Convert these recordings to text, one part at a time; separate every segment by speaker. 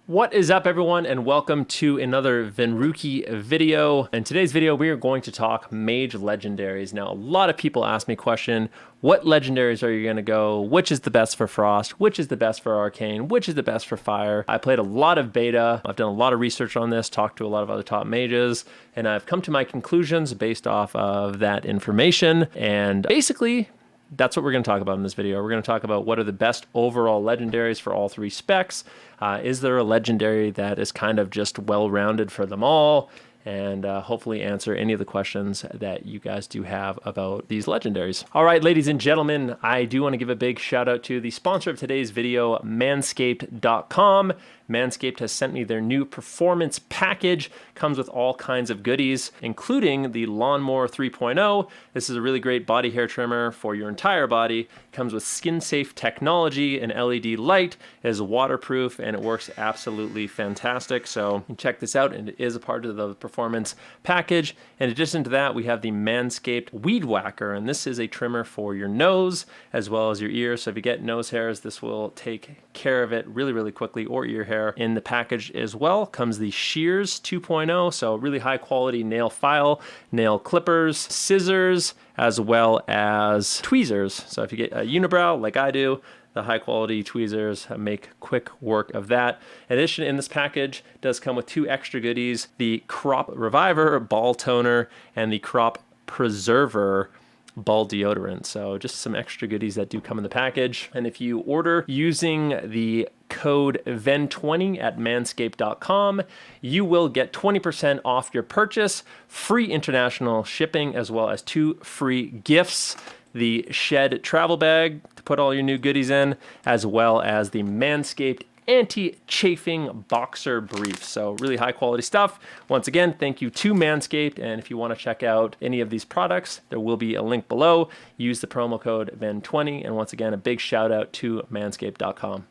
Speaker 1: What is up, everyone, and welcome to another Venruki video. In today's video, we are going to talk Mage Legendaries. Now, a lot of people ask me question, what legendaries are you going to go? Which is the best for Frost? Which is the best for Arcane? Which is the best for Fire? I played a lot of beta. I've done a lot of research on this, talked to a lot of other top mages, and I've come to my conclusions based off of that information. And basically, that's what we're going to talk about in this video. We're going to talk about what are the best overall legendaries for all three specs. Is there a legendary that is kind of just well-rounded for them all? And hopefully answer any of the questions that you guys do have about these legendaries. All right, ladies and gentlemen, I do want to give a big shout out to the sponsor of today's video, Manscaped.com. Manscaped has sent me their new performance package. Comes with all kinds of goodies, including the Lawnmower 3.0. This is a really great body hair trimmer for your entire body. Comes with skin-safe technology, an LED light, it is waterproof, and it works absolutely fantastic. So check this out, and it is a part of the performance package. In addition to that, we have the Manscaped Weed Whacker, and this is a trimmer for your nose as well as your ears. So if you get nose hairs, this will take care of it really, really quickly, or ear hair. In the package as well comes the Shears 2.0, so really high quality nail file, nail clippers, scissors, as well as tweezers. So if you get a unibrow like I do, the high quality tweezers make quick work of that. In addition, in this package does come with two extra goodies, the Crop Reviver ball toner and the Crop Preserver ball deodorant. So just some extra goodies that do come in the package. And if you order using the code VEN20 at manscaped.com, you will get 20% off your purchase, free international shipping, as well as 2 free gifts: the Shed travel bag to put all your new goodies in, as well as the Manscaped anti-chafing boxer brief. So really high quality stuff. Once again, thank you to Manscaped. And if you want to check out any of these products, there will be a link below. Use the promo code VEN20. And once again, a big shout out to manscaped.com.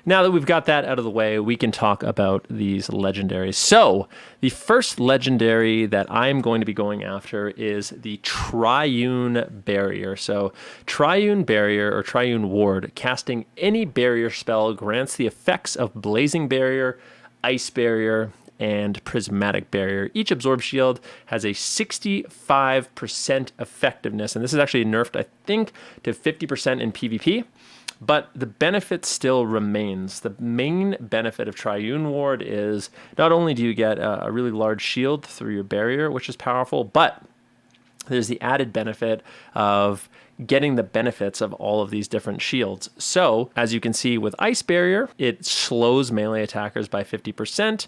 Speaker 1: Now that we've got that out of the way, we can talk about these legendaries. So the first legendary that I'm going to be going after is the Triune Barrier. So Triune Barrier or Triune Ward, casting any barrier spell grants the effects of Blazing Barrier, Ice Barrier, and Prismatic Barrier. Each absorb shield has a 65% effectiveness, and this is actually nerfed, I think, to 50% in PvP. But the benefit still remains. The main benefit of Triune Ward is not only do you get a really large shield through your barrier, which is powerful, but there's the added benefit of getting the benefits of all of these different shields. So, as you can see with Ice Barrier, it slows melee attackers by 50%.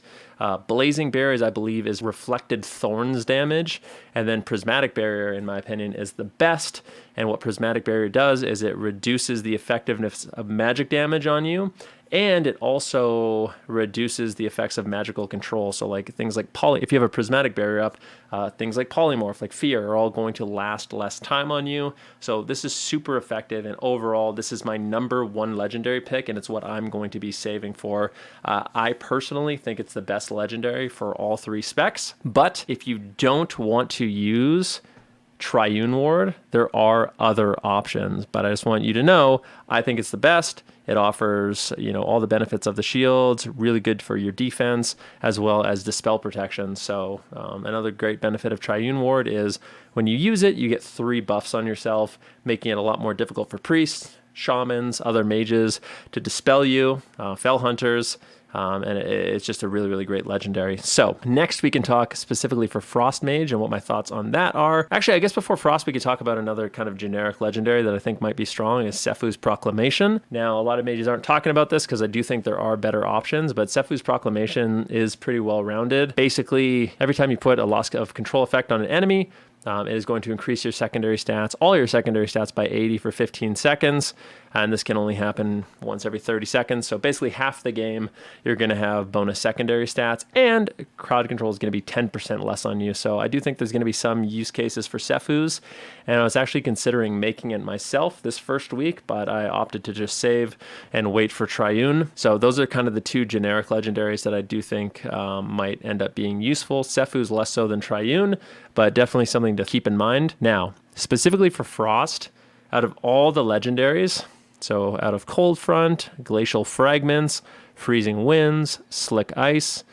Speaker 1: Blazing Barrier, I believe, is Reflected Thorns damage. And then Prismatic Barrier, in my opinion, is the best. And what Prismatic Barrier does is it reduces the effectiveness of magic damage on you. And it also reduces the effects of magical control. So like things like if you have a Prismatic Barrier up, things like Polymorph, like Fear, are all going to last less time on you. So this is super effective. And overall, this is my #1 legendary pick, and it's what I'm going to be saving for. I personally think it's the best legendary for all three specs. But if you don't want to use Triune Ward, there are other options, but I just want you to know, I think it's the best. It offers, all the benefits of the shields, really good for your defense, as well as dispel protection. So another great benefit of Triune Ward is when you use it, you get 3 buffs on yourself, making it a lot more difficult for priests, shamans, other mages to dispel you, fell hunters. And it's just a really, really great legendary. So next we can talk specifically for Frost Mage and what my thoughts on that are. Actually, I guess before Frost, we could talk about another kind of generic legendary that I think might be strong is Sefu's Proclamation. Now, a lot of mages aren't talking about this because I do think there are better options, but Sefu's Proclamation is pretty well-rounded. Basically, every time you put a loss of control effect on an enemy, it is going to increase your secondary stats, all your secondary stats by 80 for 15 seconds. And this can only happen once every 30 seconds. So basically half the game, you're going to have bonus secondary stats, and crowd control is going to be 10% less on you. So I do think there's going to be some use cases for Sefu's. And I was actually considering making it myself this first week, but I opted to just save and wait for Triune. So those are kind of the 2 generic legendaries that I do think might end up being useful. Sefu's less so than Triune, but definitely something to keep in mind. Now, specifically for Frost, out of all the legendaries, so out of Cold Front, Glacial Fragments, Freezing Winds, Slick Ice.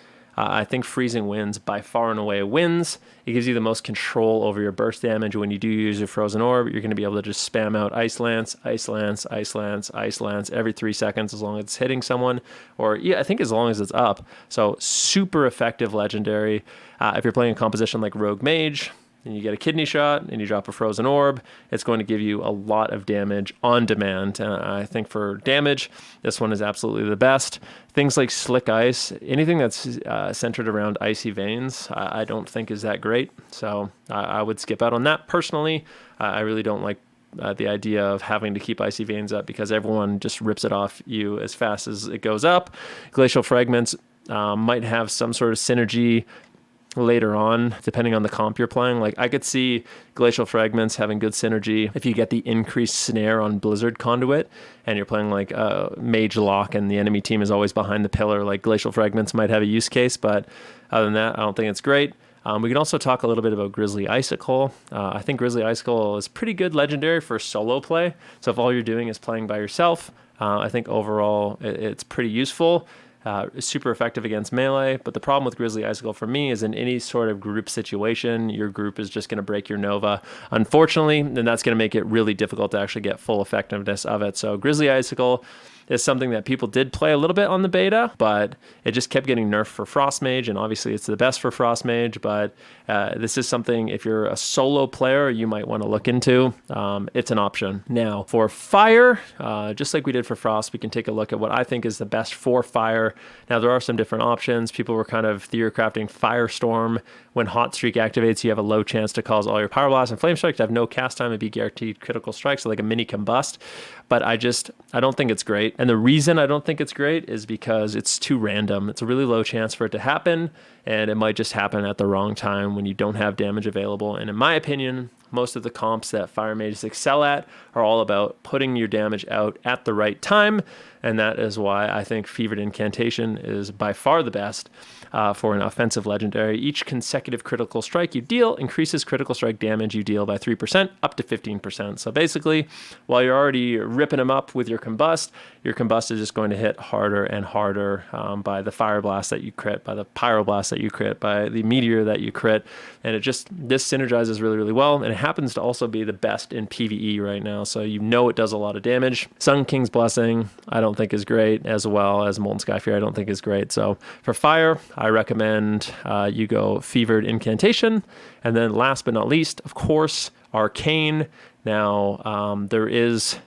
Speaker 1: I think Freezing Winds by far and away wins. It gives you the most control over your burst damage. When you do use your Frozen Orb, you're going to be able to just spam out Ice Lance, Ice Lance, Ice Lance, Ice Lance every 3 seconds as long as it's hitting someone, or yeah, I think as long as it's up. So super effective legendary. If you're playing a composition like Rogue Mage, and you get a kidney shot and you drop a Frozen Orb, it's going to give you a lot of damage on demand. And I think for damage, this one is absolutely the best. Things like Slick Ice, anything that's centered around Icy Veins, I don't think is that great. So I would skip out on that personally. I really don't like the idea of having to keep Icy Veins up because everyone just rips it off you as fast as it goes up. Glacial Fragments might have some sort of synergy later on, depending on the comp you're playing. Like I could see Glacial Fragments having good synergy if you get the increased snare on Blizzard Conduit and you're playing like Mage Lock and the enemy team is always behind the pillar. Like Glacial Fragments might have a use case, but other than that, I don't think it's great. We can also talk a little bit about Grizzly Icicle. I think Grizzly Icicle is pretty good legendary for solo play. So if all you're doing is playing by yourself, I think overall it's pretty useful. Super effective against melee, but the problem with Grizzly Icicle for me is in any sort of group situation, your group is just going to break your Nova, unfortunately, and that's going to make it really difficult to actually get full effectiveness of it. So Grizzly Icicle is something that people did play a little bit on the beta, but it just kept getting nerfed for Frost Mage, and obviously it's the best for Frost Mage, but this is something, if you're a solo player, you might want to look into. It's an option. Now, for Fire, just like we did for Frost, we can take a look at what I think is the best for Fire. Now, there are some different options. People were kind of theorycrafting Firestorm. When Hot Streak activates, you have a low chance to cause all your Power Blasts and Flame Strike to have no cast time and be guaranteed critical strikes, so like a mini combust. But I don't think it's great. And the reason I don't think it's great is because it's too random. It's a really low chance for it to happen, and it might just happen at the wrong time when you don't have damage available. And in my opinion, most of the comps that Fire Mages excel at are all about putting your damage out at the right time, and that is why I think Fevered Incantation is by far the best for an offensive legendary. Each consecutive critical strike you deal increases critical strike damage you deal by 3% up to 15%. So basically, while you're already ripping them up with your Combust is just going to hit harder and harder by the Fire Blast that you crit, by the Pyroblast that you crit, by the Meteor that you crit, and this synergizes really, really well, and it happens to also be the best in PvE right now, so you know it does a lot of damage. Sun King's Blessing, I don't think is great, as well as Molten Sky Fear, I don't think is great. So for Fire, I recommend you go Fevered Incantation, and then last but not least, of course, Arcane. Now, there is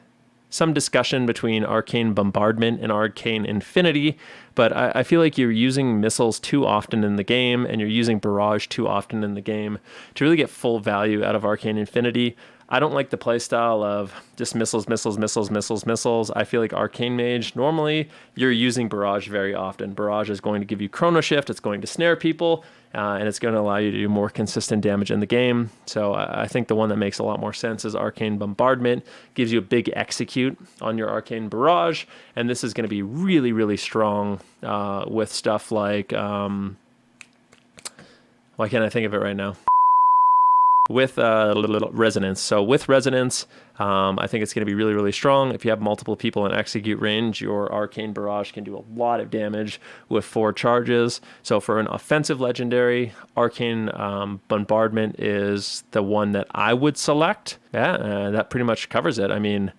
Speaker 1: some discussion between Arcane Bombardment and Arcane Infinity, but I feel like you're using missiles too often in the game, and you're using Barrage too often in the game to really get full value out of Arcane Infinity. I don't like the playstyle of just missiles. I feel like Arcane Mage, normally you're using Barrage very often. Barrage is going to give you Chrono Shift, it's going to snare people, and it's going to allow you to do more consistent damage in the game. So I think the one that makes a lot more sense is Arcane Bombardment. Gives you a big execute on your Arcane Barrage, and this is going to be really, really strong with stuff like... why can't I think of it right now? With Resonance. So with Resonance, I think it's going to be really, really strong. If you have multiple people in execute range, your Arcane Barrage can do a lot of damage with 4 charges. So for an offensive legendary, Arcane Bombardment is the one that I would select. Yeah, that pretty much covers it. I mean,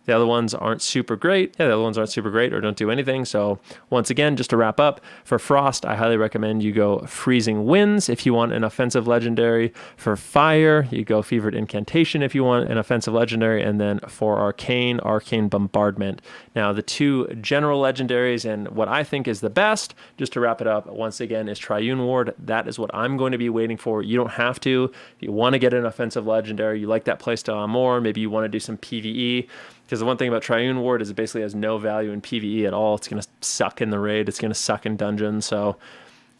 Speaker 1: the other ones aren't super great. Yeah, the other ones aren't super great or don't do anything. So once again, just to wrap up, for Frost, I highly recommend you go Freezing Winds if you want an offensive legendary. For Fire, you go Fevered Incantation if you want an offensive legendary. And then for Arcane Bombardment. Now, the 2 general legendaries and what I think is the best, just to wrap it up, once again, is Triune Ward. That is what I'm going to be waiting for. You don't have to. If you want to get an offensive legendary, you like that playstyle more, maybe you want to do some PvE. Because the one thing about Triune Ward is it basically has no value in PvE at all. It's going to suck in the raid. It's going to suck in dungeons. So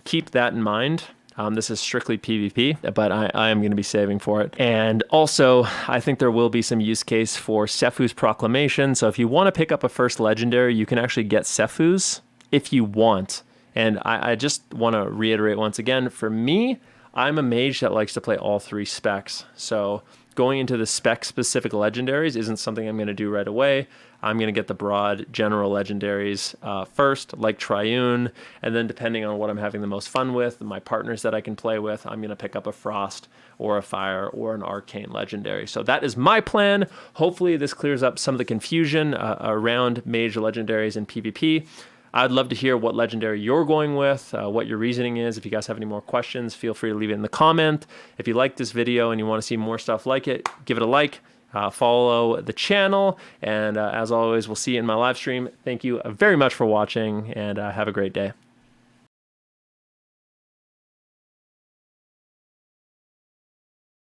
Speaker 1: keep that in mind. This is strictly PvP, but I am going to be saving for it. And also, I think there will be some use case for Sephu's Proclamation. So if you want to pick up a first legendary, you can actually get Sephu's if you want. And I just want to reiterate once again, for me, I'm a mage that likes to play all 3 specs. So going into the spec specific legendaries isn't something I'm going to do right away. I'm going to get the broad general legendaries first, like Triune, and then depending on what I'm having the most fun with, my partners that I can play with, I'm going to pick up a Frost or a Fire or an Arcane legendary. So that is my plan. Hopefully this clears up some of the confusion around Mage Legendaries and PvP. I'd love to hear what legendary you're going with, what your reasoning is. If you guys have any more questions, feel free to leave it in the comment. If you like this video and you want to see more stuff like it, give it a like, follow the channel, and as always, we'll see you in my live stream. Thank you very much for watching, and have a great day.